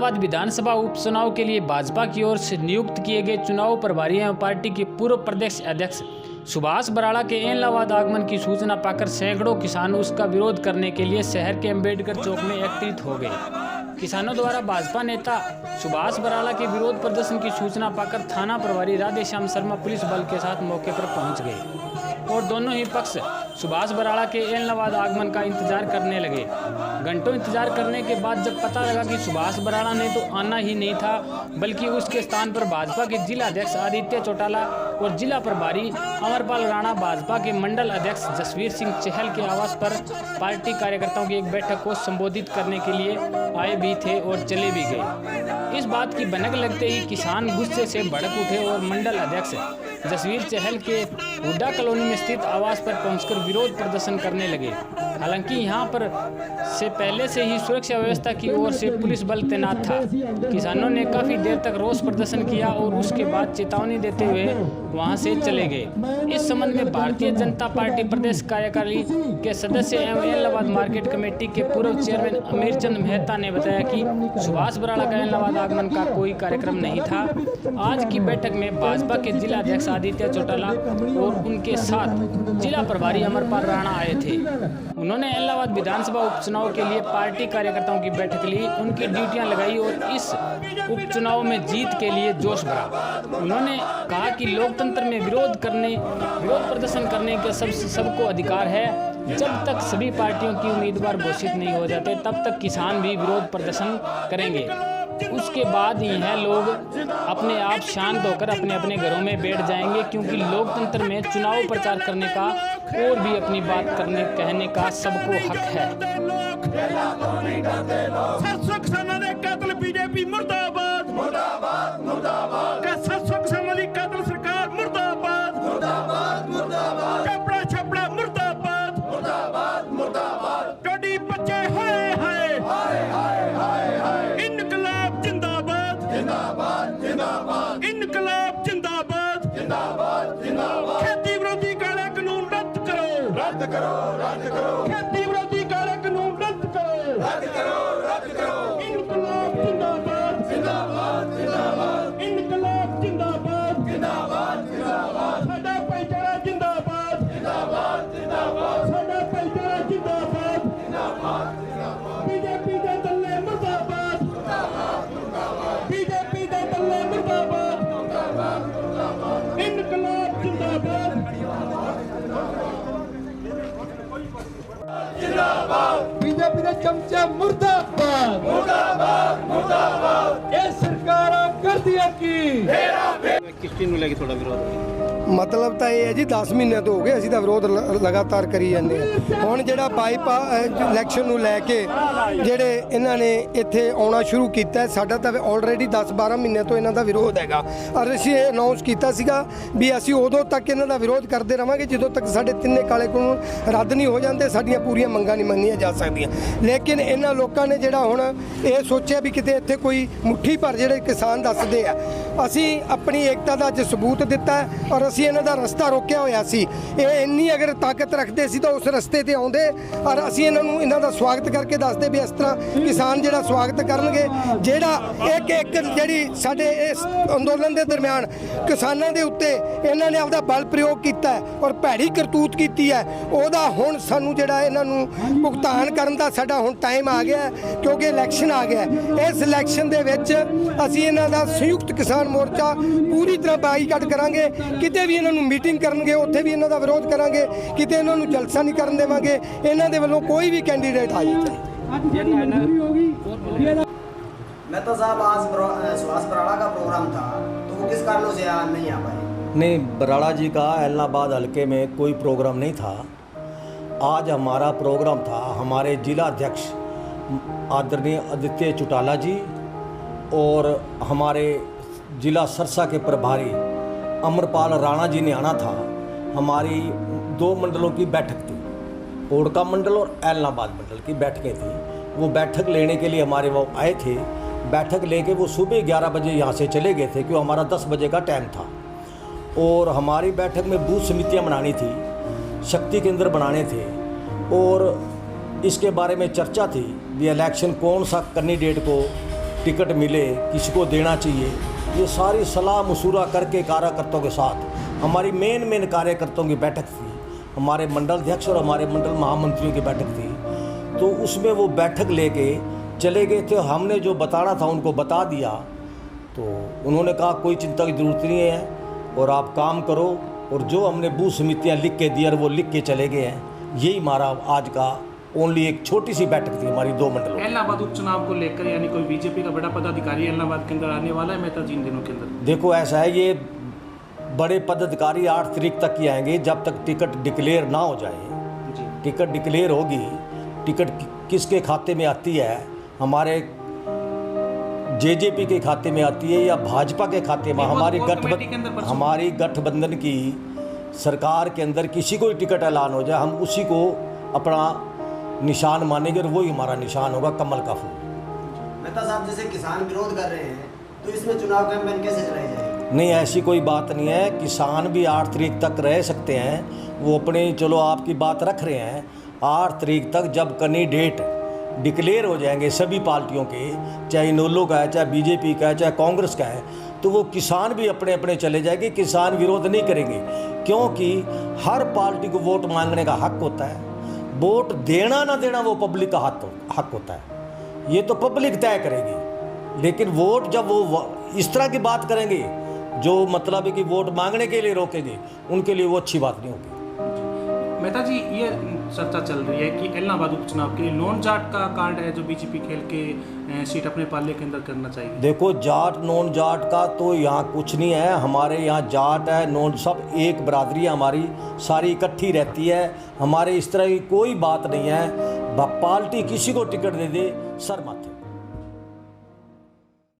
एलनाबाद विधानसभा उपचुनाव के लिए भाजपा की ओर से नियुक्त किए गए चुनाव प्रभारी एवं पार्टी के पूर्व प्रदेश अध्यक्ष सुभाष बराड़ा के एलनाबाद आगमन की सूचना पाकर सैकड़ों किसान उसका विरोध करने के लिए शहर के अंबेडकर चौक में एकत्रित हो गए। किसानों द्वारा भाजपा नेता सुभाष बराड़ा के विरोध प्रदर्शन की सूचना पाकर थाना प्रभारी राधेश्याम शर्मा पुलिस बल के साथ मौके पर पहुंच गए और दोनों ही पक्ष सुभाष बराड़ा के एलनाबाद आगमन का इंतजार करने लगे। घंटों इंतजार करने के बाद जब पता लगा कि सुभाष बराड़ा ने तो आना ही नहीं था बल्कि उसके स्थान पर भाजपा के जिला अध्यक्ष आदित्य चौटाला और जिला प्रभारी अमरपाल राणा, भाजपा के मंडल अध्यक्ष जसवीर सिंह चहल के आवास पर पार्टी कार्यकर्ताओं की एक बैठक को संबोधित करने के लिए आए भी थे और चले भी गए। इस बात की भनक लगते ही किसान गुस्से से भड़क उठे और मंडल अध्यक्ष जसवीर चहल के हुड्डा कॉलोनी में स्थित आवास पर पहुंचकर विरोध प्रदर्शन करने लगे। हालांकि यहां पर से पहले से ही सुरक्षा व्यवस्था की ओर से पुलिस बल तैनात था। किसानों ने काफी देर तक रोष प्रदर्शन किया और उसके बाद चेतावनी देते हुए वहां से चले गए। इस संबंध में भारतीय जनता पार्टी प्रदेश कार्यकारिणी के सदस्य एवं एलनाबाद मार्केट कमेटी के पूर्व चेयरमैन अमीरचंद मेहता ने बताया कि सुभाष बराड़ा का एलनाबाद आगमन का कोई कार्यक्रम नहीं था। आज की बैठक में भाजपा के जिला अध्यक्ष आदित्य चौटाला और उनके साथ जिला प्रभारी अमरपाल राणा आए थे। उन्होंने एलनाबाद विधानसभा उपचुनाव के लिए पार्टी कार्यकर्ताओं की बैठक ली, उनकी ड्यूटियां लगाई और इस उपचुनाव में जीत के लिए जोश भरा। उन्होंने कहा कि लोकतंत्र में विरोध प्रदर्शन करने के सबको अधिकार है। जब तक सभी पार्टियों की उम्मीदवार घोषित नहीं हो जाते तब तक किसान भी विरोध प्रदर्शन करेंगे। उसके बाद यह लोग अपने आप शांत होकर अपने अपने घरों में बैठ जाएंगे, क्योंकि लोकतंत्र में चुनाव प्रचार करने का और भी अपनी बात कहने का सबको हक है। बीजेपी मुर्दाबाद मुर्दाबाद मुर्दाबाद, सरकार मुर्दाबाद मुर्दाबाद मुर्दाबाद, कपड़ा छपड़ा मुर्दाबाद मुर्दाबाद मुर्दाबाद, टोडी बच्चे हाय हाय हाय हाय हाय, इनकलाब जिंदाबाद जिंदाबाद जिंदाबाद, इनकलाब जिंदाबाद जिंदाबाद जिंदाबाद, खेती विरोधी काला कानून रद्द करो रद्द करो रद्द करो, खेती विरोधी काला कानून रद्द करो रद्द करो रद्द करो, इनकलाब जिंदाबाद जिंदाबाद जिंदाबाद, इनकलाब जिंदाबाद जिंदाबाद जिंदाबाद, साडा भाईचारा जिंदाबाद जिंदाबाद जिंदाबाद, साडा भाईचारा जिंदाबाद जिंदाबाद जिंदाबाद, बीजेपी दे दल्ले मुर्दाबाद मुर्दाबाद मुर्दाबाद, बीजेपी दे दल्ले मुर्दाबाद मुर्दाबाद मुर्दाबाद, इनकलाब जिंदाबाद जिंदाबाद, बीजेपी दे चमचे मुर्दाबाद मुर्दाबाद मुर्दाबाद, ये सरकारां करदियां की किस चीज़ ਨੂੰ ਲੈ ਕੇ ਤੁਹਾਡਾ ਵਿਰੋਧ? मतलब तो यह है जी 10 महीने तो हो गए असीं दा विरोध लगातार करी जाते हैं। हुण जिहड़ा इलैक्शन नूं लैके जिहड़े इन्हां ने इत्थे आउणा शुरू कीता, साडा तां ऑलरेडी 10-12 महीने तो इन्हां दा विरोध हैगा और असीं अनाउंस कीता सीगा भी असीं उदों तक इन्हां दा विरोध करते रहांगे जदों तक साडे तिन्ने काले कानून रद्द नहीं हो जाते, साडीआं पूरीआं मंगां नहीं मन्नियां जा सकदियां। लेकिन इन्हां लोकां ने जिहड़ा हुण ये सोचिया भी किते इत्थे कोई मुट्ठी भर जिहड़े किसान दसदे आ, असीं अपनी एकता दा अज सबूत दित्ता और असीं इन्हां दा रस्ता रोकिया होया सी। ये इन्नी अगर ताकत रखते सी तो उस रस्ते ते आउंदे और असीं इन्हां दा स्वागत करके दसदे भी इस तरह किसान जिहड़ा स्वागत करनगे। जिहड़ा एक जिहड़ी साडे इस अंदोलन दे दरम्यान किसानां दे उत्ते इन्हां ने आपदा बल प्रयोग कीता और भैड़ी करतूत कीती है, ओहदा हुण सानूं जिहड़ा इन्हां नूं भुगतान करन दा साडा हुण टाइम आ गया, क्योंकि इलैक्शन आ गया। इस इलैक्शन दे विच असीं इन्हां दा संयुक्त किसान मोर्चा पूरी तरह बाईकाट करांगे। किते भी इन्हां नूं मीटिंग करनगे उत्थे भी इन्हां दा विरोध करांगे, किते इन्हां नूं जलसा नहीं करन देवांगे। इन्हां दे वल्लों कोई भी कैंडीडेट आ जाए। मेहता साहब, आज सुभाष बराड़ा का प्रोग्राम था तो वो किस कारणों से आज नहीं आ पाए? नहीं, बराड़ा जी का एलनाबाद हल्के में कोई प्रोग्राम नहीं था। आज हमारा प्रोग्राम था, हमारे जिला अध्यक्ष आदरणीय आदित्य चौटाला जी और हमारे जिला सरसा के प्रभारी अमरपाल राणा जी ने आना था। हमारी 2 मंडलों की बैठक थी, ओडका मंडल और एलनाबाद मंडल की बैठकें थी। वो बैठक लेने के लिए हमारे वो आए थे। बैठक लेके वो सुबह 11 बजे यहाँ से चले गए थे, क्योंकि हमारा 10 बजे का टाइम था। और हमारी बैठक में बूथ समितियाँ बनानी थी, शक्ति केंद्र बनाने थे और इसके बारे में चर्चा थी भी इलेक्शन कौन सा कैंडिडेट को टिकट मिले, किसी को देना चाहिए, ये सारी सलाह मशूरा करके कार्यकर्ताओं के साथ हमारी मेन कार्यकर्ताओं की बैठक थी, हमारे मंडल अध्यक्ष और हमारे मंडल महामंत्रियों की बैठक थी। तो उसमें वो बैठक लेके चले गए थे। हमने जो बताना था उनको बता दिया, तो उन्होंने कहा कोई चिंता की ज़रूरत नहीं है और आप काम करो, और जो हमने बूथ समितियाँ लिख के दी और वो लिख के चले गए हैं। यही हमारा आज का ओनली एक छोटी सी बैठक थी हमारी 2 मंडलों। इलाहाबाद उपचुनाव को लेकर यानी कोई बीजेपी का बड़ा पदाधिकारी इलाहाबाद के अंदर आने वाला है मेहता जी इन दिनों के अंदर? देखो ऐसा है, ये बड़े पदाधिकारी 8 तारीख तक ही आएंगे, जब तक टिकट डिक्लेयर ना हो जाए। जी। टिकट डिक्लेयर होगी, टिकट किसके खाते में आती है, हमारे जेजेपी के खाते में आती है या भाजपा के खाते में? हमारी गठबंधन की सरकार के अंदर किसी को टिकट ऐलान हो जाए, हम उसी को अपना निशान मानेंगे और वही हमारा निशान होगा, कमल का फूल। मेहता साहब, जैसे किसान विरोध कर रहे हैं तो इसमें चुनाव कैंपेन कैसे चलाई जाएगी? नहीं, ऐसी कोई बात नहीं है। किसान भी 8 तारीख तक रह सकते हैं, वो अपने, चलो आपकी बात रख रहे हैं। 8 तारीख तक जब कैंडिडेट डिक्लेयर हो जाएंगे सभी पार्टियों के, चाहे इनेलो का है, चाहे बीजेपी का है, चाहे कांग्रेस का है, तो वो किसान भी अपने अपने चले जाएंगे। किसान विरोध नहीं करेंगे, क्योंकि हर पार्टी को वोट मांगने का हक होता है। वोट देना ना देना वो पब्लिक का हक होता है, ये तो पब्लिक तय करेगी। लेकिन वोट जब वो इस तरह की बात करेंगे जो मतलब है कि वोट मांगने के लिए रोकेंगे, उनके लिए वो अच्छी बात नहीं होगी। मेहता जी, ये चर्चा चल रही है कि इलाहाबाद उपचुनाव के लिए नॉन जाट का कार्ड है जो बीजेपी खेल के सीट अपने पाले के अंदर करना चाहिए। देखो, जाट नॉन जाट का तो यहाँ कुछ नहीं है। हमारे यहाँ जाट है, नॉन, सब एक बरादरी हमारी सारी इकट्ठी रहती है। हमारे इस तरह की कोई बात नहीं है। पार्टी किसी को टिकट दे दे, सर माथे।